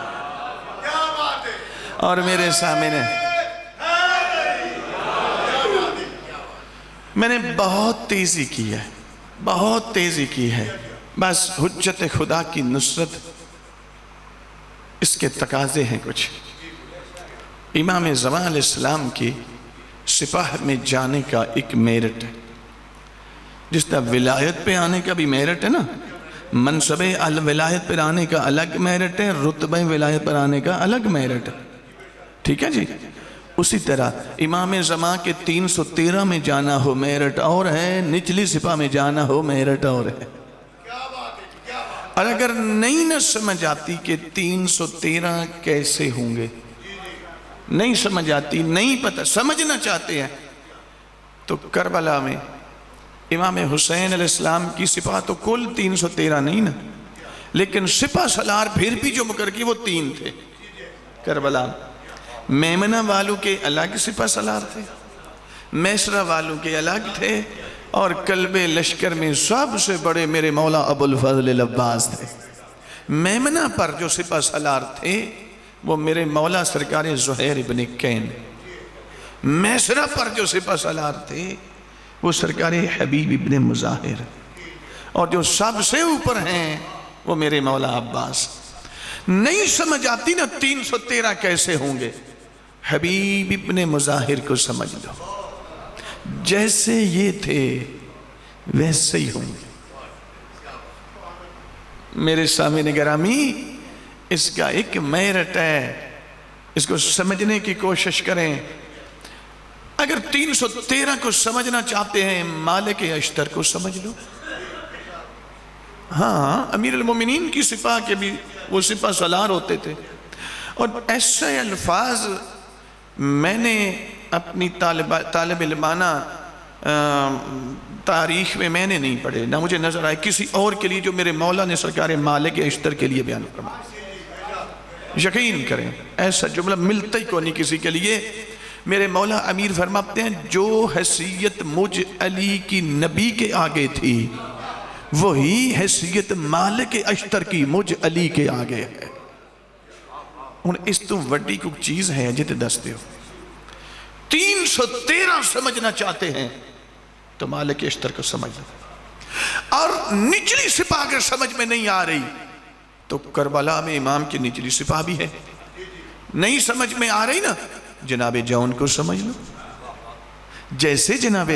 اور میرے سامنے میں نے بہت تیزی کی ہے، بہت تیزی کی ہے، بس حجت خدا کی نصرت اس کے تقاضے ہیں کچھ۔ امام زمان علیہ السلام کی سپاہ میں جانے کا ایک میرٹ ہے، جس طرح ولایت پہ آنے کا بھی میرٹ ہے نا، منصب ولایت پر آنے کا الگ میرٹ ہے، رتبہ ولایت پر آنے کا الگ میرٹ ہے، ٹھیک ہے جی۔ اسی طرح امام زمان کے 313 میں جانا ہو میرٹ اور ہے، نچلی سپاہ میں جانا ہو میرٹ اور ہے۔ اور اگر نہیں نہ سمجھ آتی کہ 313 کیسے ہوں گے، نہیں سمجھ آتی، نہیں پتہ، سمجھنا چاہتے ہیں، تو کربلا میں امام حسین علیہ السلام کی سپاہ تو کل 313 نہیں نا، لیکن سپاہ سالار پھر بھی جو مقرر کی وہ 3 تھے کربلا۔ میمنہ والوں کے الگ سپاہ سالار تھے، میسرہ والوں کے الگ تھے، اور قلب لشکر میں سب سے بڑے میرے مولا ابو الفضل العباس تھے۔ میمنہ پر جو سپاہ سالار تھے وہ میرے مولا سرکار زہیر ابن کین، میسرہ پر جو سپاہ سالار تھے وہ سرکار حبیب ابن مظاہر، اور جو سب سے اوپر ہیں وہ میرے مولا عباس۔ نہیں سمجھ آتی نا 313 کیسے ہوں گے، حبیب ابن مظاہر کو سمجھ لو، جیسے یہ تھے ویسے ہی ہوں گے۔ میرے سامنے گرامی اس کا ایک میرٹ ہے، اس کو سمجھنے کی کوشش کریں۔ اگر 313 کو سمجھنا چاہتے ہیں مالک اشتر کو سمجھ لو۔ ہاں، امیر المومنین کی سپاہ کے بھی وہ سپاہ سالار ہوتے تھے، اور ایسے الفاظ میں نے اپنی طالب علمانہ تاریخ میں نے نہیں پڑھے، نہ مجھے نظر آئے کسی اور کے لیے جو میرے مولا نے سرکار مالک اشتر کے لیے بیان فرمایا۔ یقین کریں ایسا جملہ ملتا ہی کو نہیں کسی کے لیے۔ میرے مولا امیر فرماتے ہیں جو حیثیت مجھ علی کی نبی کے آگے تھی وہی حیثیت مالک اشتر کی مجھ علی کے آگے ہے۔ ان اس تو وڈی کوئی چیز ہے جتے دستے ہو 313 سمجھنا چاہتے ہیں تو مالک اشتر کو سمجھ لو، اور نچلی سپاہ اگر سمجھ میں نہیں آ رہی تو کربلا میں امام کی نچلی سپاہ بھی ہے۔ نہیں سمجھ میں آ رہی نا، جناب جون کو سمجھ لو۔ جیسے جناب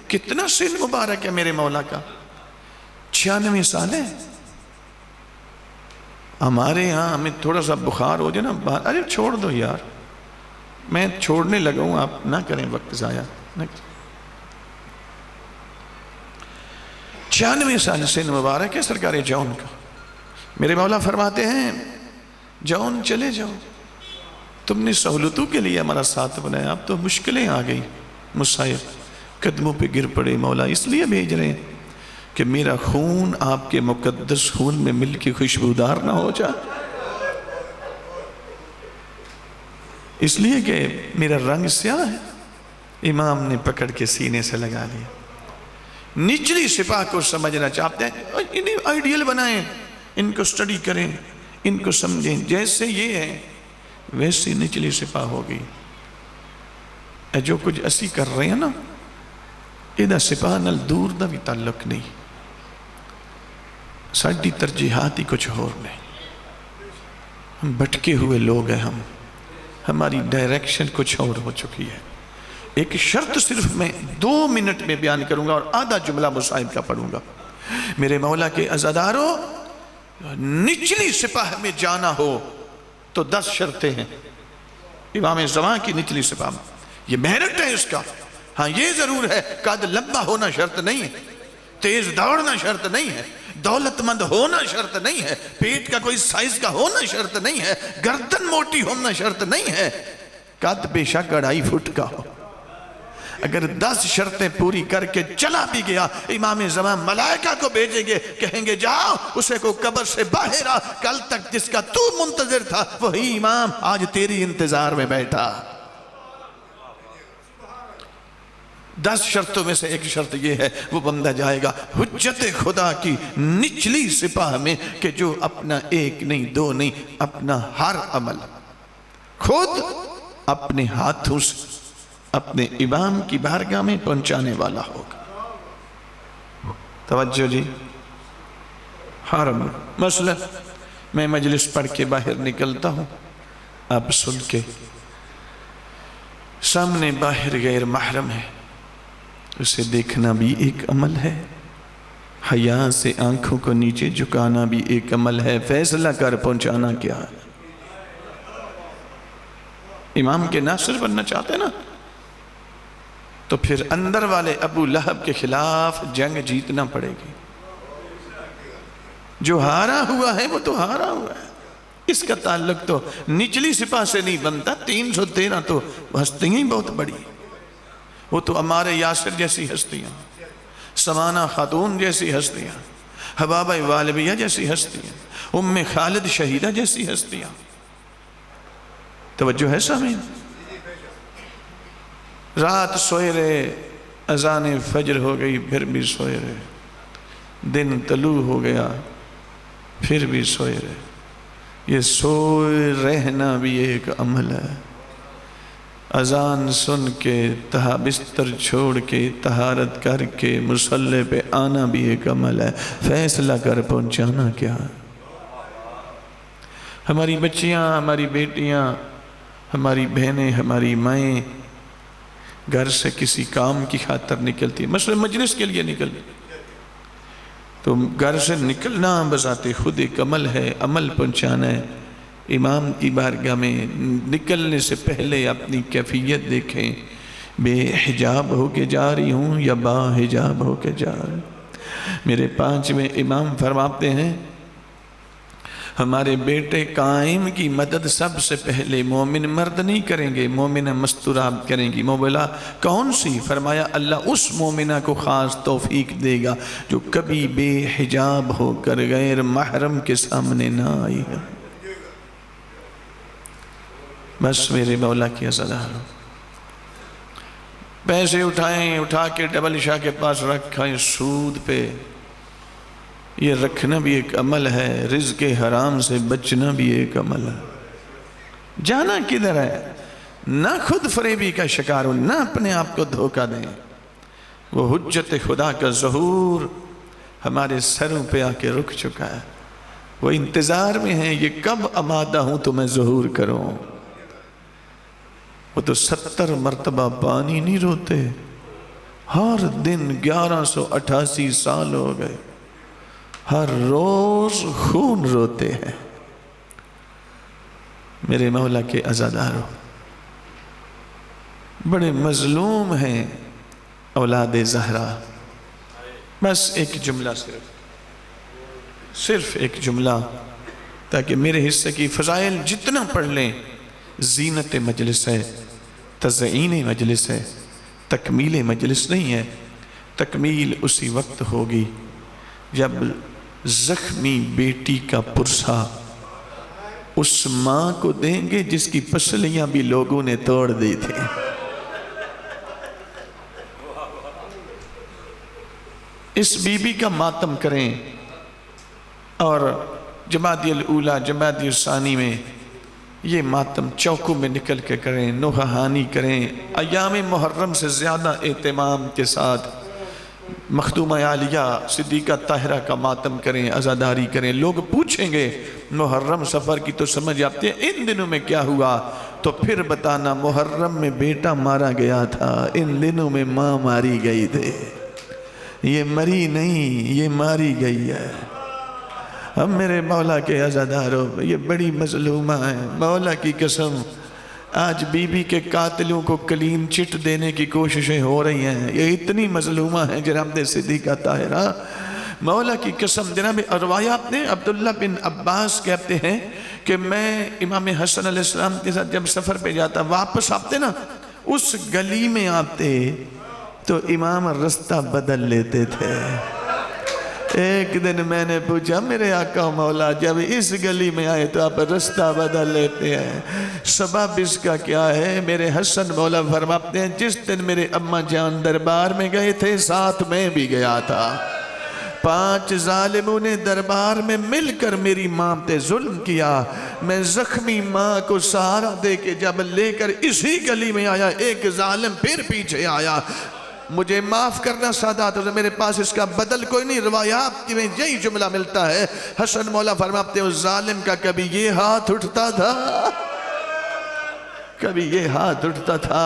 کتنا سن مبارک ہے میرے مولا کا، 96 سال ہے۔ ہمارے ہاں ہمیں تھوڑا سا بخار ہو جائے نا، ارے چھوڑ دو یار، میں چھوڑنے لگا ہوں، آپ نہ کریں وقت ضائع۔ 96 سال سن مبارک ہے سرکار جون کا۔ میرے مولا فرماتے ہیں جون چلے جاؤ، تم نے سہولتوں کے لیے ہمارا ساتھ بنایا، اب تو مشکلیں آ گئی، مصائب قدموں پہ گر پڑے، مولا اس لیے بھیج رہے ہیں کہ میرا خون آپ کے مقدس خون میں مل کے خوشبودار نہ ہو جائے، اس لیے کہ میرا رنگ سیاہ ہے۔ امام نے پکڑ کے سینے سے لگا لیا۔ نچلی سپاہ کو سمجھنا چاہتے ہیں، انہیں آئیڈیل بنائیں، ان کو سٹڈی کریں، ان کو سمجھیں، جیسے یہ ہے ویسی نچلی سپاہ ہوگی۔ جو کچھ اسی کر رہے ہیں نا، ادھا سپاہ نل دور دا بھی تعلق نہیں، ساڑھی ترجیحات ہی کچھ اور نہیں، ہم بھٹکے ہوئے لوگ ہیں، ہماری ڈائریکشن کچھ اور ہو چکی ہے۔ ایک شرط صرف میں 2 منٹ میں بیان کروں گا اور آدھا جملہ مصائب کا پڑھوں گا۔ میرے مولا کے عزاداروں، نچلی سپاہ میں جانا ہو تو 10 شرطیں ہیں۔ امام زمان کی نچلی سپاہ میں یہ میرٹ ہے اس کا۔ ہاں یہ ضرور ہے، قد لمبا ہونا شرط نہیں ہے، تیز دوڑنا شرط نہیں ہے، دولت مند ہونا شرط نہیں ہے، پیٹ کا کوئی سائز کا ہونا شرط نہیں ہے، گردن موٹی ہونا شرط نہیں ہے، قد بے شک 2.5 فٹ کا ہو۔ اگر 10 شرطیں پوری کر کے چلا بھی گیا، امام زمان ملائکہ کو بھیجیں گے، کہیں گے جاؤ اسے کو قبر سے باہر آ، کل تک جس کا تو منتظر تھا وہی امام آج تیری انتظار میں بیٹھا۔ 10 شرطوں میں سے ایک شرط یہ ہے، وہ بندہ جائے گا حجت خدا کی نچلی سپاہ میں کہ جو اپنا 1 نہیں 2 نہیں، اپنا ہر عمل خود اپنے ہاتھوں سے اپنے امام کی بارگاہ میں پہنچانے والا ہوگا۔ توجہ جی، ہر عمل مثلا میں مجلس پڑھ کے باہر نکلتا ہوں، آپ سن کے سامنے باہر غیر محرم ہے، اسے دیکھنا بھی ایک عمل ہے، حیا سے آنکھوں کو نیچے جھکانا بھی ایک عمل ہے، فیصلہ کر پہنچانا کیا ہے۔ امام کے ناصر بننا چاہتے ہیں نا، تو پھر اندر والے ابو لہب کے خلاف جنگ جیتنا پڑے گی۔ جو ہارا ہوا ہے وہ تو ہارا ہوا ہے، اس کا تعلق تو نچلی سپاہ سے نہیں بنتا۔ 313 تو ہستیاں ہی بہت بڑی، وہ تو عمار یاسر جیسی ہستیاں، سمانہ خاتون جیسی ہستیاں، حبابہ والبیہ جیسی ہستیاں، ام خالد شہیدہ جیسی ہستیاں۔ توجہ ہے سامعین؟ رات سوئے رہے، اذان فجر ہو گئی پھر بھی سوئے رہے، دن طلوع ہو گیا پھر بھی سوئے رہے۔ یہ سوئے رہنا بھی ایک عمل ہے، اذان سن کے تہا بستر چھوڑ کے طہارت کر کے مصلی پہ آنا بھی ایک عمل ہے، فیصلہ کر پہنچانا کیا ہے۔ ہماری بچیاں، ہماری بیٹیاں، ہماری بہنیں، ہماری مائیں گھر سے کسی کام کی خاطر نکلتی ہے، مثلا مجلس کے لیے نکلتی، تو گھر سے نکلنا بذات خود ایک عمل ہے، عمل پہنچانا ہے۔ امام کی بارگاہ میں نکلنے سے پہلے اپنی کیفیت دیکھیں، بے حجاب ہو کے جا رہی ہوں یا با حجاب ہو کے جا رہی ہوں۔ میرے 5ویں امام فرماتے ہیں ہمارے بیٹے قائم کی مدد سب سے پہلے مومن مرد نہیں کریں گے، مومنہ مستورات کریں گی۔ مولا کون سی؟ فرمایا اللہ اس مومنہ کو خاص توفیق دے گا جو کبھی بے حجاب ہو کر غیر محرم کے سامنے نہ آئی ہے۔ بس میرے مولا کی عزادار ہو. پیسے اٹھائیں، اٹھا کے ڈبل شاہ کے پاس رکھائیں سود پہ. یہ رکھنا بھی ایک عمل ہے، رزق حرام سے بچنا بھی ایک عمل ہے. جانا کدھر ہے؟ نہ خود فریبی کا شکار ہو، نہ اپنے آپ کو دھوکہ دیں. وہ حجت خدا کا ظہور ہمارے سروں پہ آ کے رک چکا ہے. وہ انتظار میں ہیں یہ کب آمادہ ہوں تو میں ظہور کروں. وہ تو 70 مرتبہ پانی نہیں روتے، ہر دن 1188 سال ہو گئے، ہر روز خون روتے ہیں. میرے مولا کے عزاداروں، بڑے مظلوم ہیں اولاد زہرا. بس ایک جملہ صرف ایک جملہ، تاکہ میرے حصے کی فضائل جتنا پڑھ لیں. زینت مجلس ہے، تزئین مجلس ہے، تکمیل مجلس نہیں ہے. تکمیل اسی وقت ہوگی جب زخمی بیٹی کا پرسہ اس ماں کو دیں گے جس کی پسلیاں بھی لوگوں نے توڑ دی تھی. اس بی بی کا ماتم کریں اور جمادی الاولیٰ جمادی الثانی میں یہ ماتم چوکوں میں نکل کے کریں، نوحہانی کریں. ایام محرم سے زیادہ اہتمام کے ساتھ مخدومہ عالیہ صدیقہ طاہرہ کا ماتم کریں، عزاداری کریں. لوگ پوچھیں گے محرم سفر کی تو سمجھ آتے ہیں، ان دنوں میں کیا ہوا؟ تو پھر بتانا محرم میں بیٹا مارا گیا تھا، ان دنوں میں ماں ماری گئی تھی. یہ مری نہیں، یہ ماری گئی ہے. ہم میرے مولا کے عزاداروں، یہ بڑی مظلومہ ہیں. مولا کی قسم آج بی بی کے قاتلوں کو کلین چٹ دینے کی کوششیں ہو رہی ہیں. یہ اتنی مظلومہ ہیں جناب صدیقہ طاہرہ. مولا کی قسم جناب روایات نے عبداللہ بن عباس کہتے ہیں کہ میں امام حسن علیہ السلام کے ساتھ جب سفر پہ جاتا، واپس آتے نا، اس گلی میں آتے تو امام رستہ بدل لیتے تھے. ایک دن میں نے پوچھا میرے آقا مولا جب اس گلی میں آئے تو آپ رستہ بدل لیتے ہیں، سبب اس کا کیا ہے؟ میرے حسن مولا فرماتے ہیں جس دن میرے اماں جان دربار میں گئے تھے ساتھ میں بھی گیا تھا. 5 ظالموں نے دربار میں مل کر میری ماں پہ ظلم کیا. میں زخمی ماں کو سہارا دے کے جب لے کر اسی گلی میں آیا، ایک ظالم پھر پیچھے آیا. مجھے معاف کرنا سادات، میرے پاس اس کا بدل کوئی نہیں. روایات میں یہی جملہ ملتا ہے. حسن مولا فرماتے ہیں اس ظالم کا کبھی یہ ہاتھ اٹھتا تھا، کبھی یہ ہاتھ اٹھتا تھا.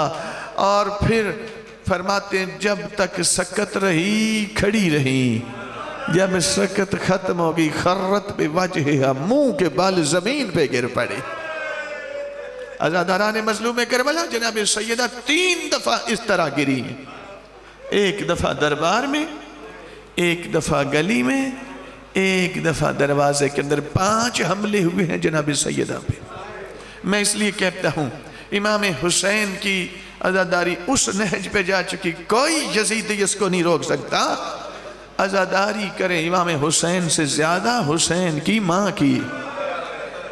اور پھر فرماتے ہیں جب تک سکت رہی کھڑی رہی، جب سکت ختم ہوگی خرت پہ وجہہ، منہ کے بال زمین پہ گر پڑے. عزاداران مظلوم کربلا جناب سیدہ 3 دفعہ اس طرح گری. ایک دفعہ دربار میں، ایک دفعہ گلی میں، ایک دفعہ دروازے کے اندر. 5 حملے ہوئے ہیں جناب سیدہ پہ. میں اس لیے کہتا ہوں امام حسین کی عزاداری اس نہج پہ جا چکی، کوئی یزیدی اس کو نہیں روک سکتا. عزاداری کریں امام حسین سے زیادہ حسین کی ماں کی.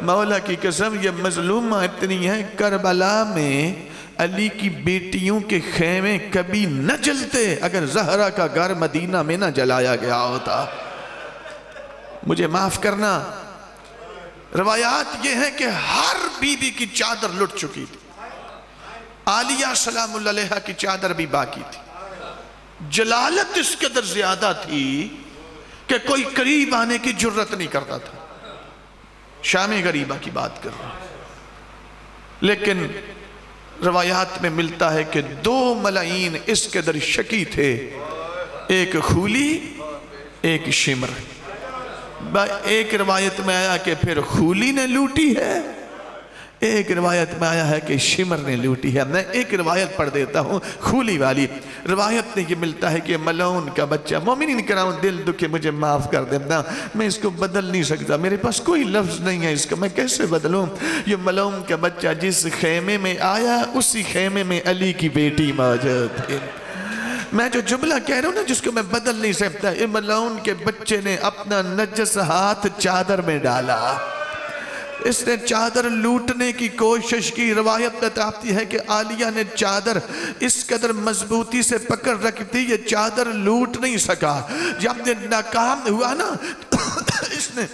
مولا کی قسم یہ مظلومہ اتنی ہے، کربلا میں علی کی بیٹیوں کے خیمے کبھی نہ جلتے اگر زہرا کا گھر مدینہ میں نہ جلایا گیا ہوتا. مجھے معاف کرنا، روایات یہ ہیں کہ ہر بی بی کی چادر لٹ چکی تھی. عالیہ سلام اللہ علیہ کی چادر بھی باقی تھی. جلالت اس قدر زیادہ تھی کہ کوئی قریب آنے کی جرت نہیں کرتا تھا. شام غریبہ کی بات کر رہا ہوں. لیکن روایات میں ملتا ہے کہ 2 ملائین اس قدر شکی تھے، ایک خولی ایک شمر. ایک روایت میں آیا کہ پھر خولی نے لوٹی ہے، ایک روایت میں آیا ہے کہ شمر نے لوٹی ہے. میں ایک روایت پڑھ دیتا ہوں خولی والی. روایت میں یہ ملتا ہے کہ ملعون کا بچہ، مومنین کرام دل دکھے مجھے معاف کر دینا، میں اس کو بدل نہیں سکتا، میرے پاس کوئی لفظ نہیں ہے اس کا، میں کیسے بدلوں؟ یہ ملعون کا بچہ جس خیمے میں آیا اسی خیمے میں علی کی بیٹی موجود تھی. میں جو جملہ کہہ رہا ہوں نا جس کو میں بدل نہیں سکتا، یہ ملعون کے بچے نے اپنا نجس ہاتھ چادر میں ڈالا. اس نے چادر لوٹنے کی کوشش کی. روایت بتاتی ہے کہ عالیہ نے چادر اس قدر مضبوطی سے پکڑ رکھ دی یہ چادر لوٹ نہیں سکا. جب یہ ناکام ہوا نا اس نے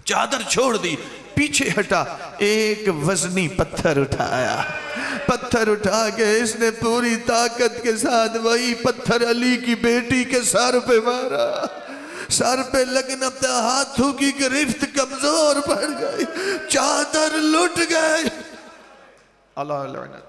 چادر چھوڑ دی, پیچھے ہٹا, ایک وزنی پتھر اٹھایا. پتھر اٹھا کے اس نے پوری طاقت کے ساتھ وہی پتھر علی کی بیٹی کے سر پہ مارا. سر پہ لگنا تھا, ہاتھوں کی گرفت کمزور پڑ گئی, چادر لٹ گئی. اللہ لعنت.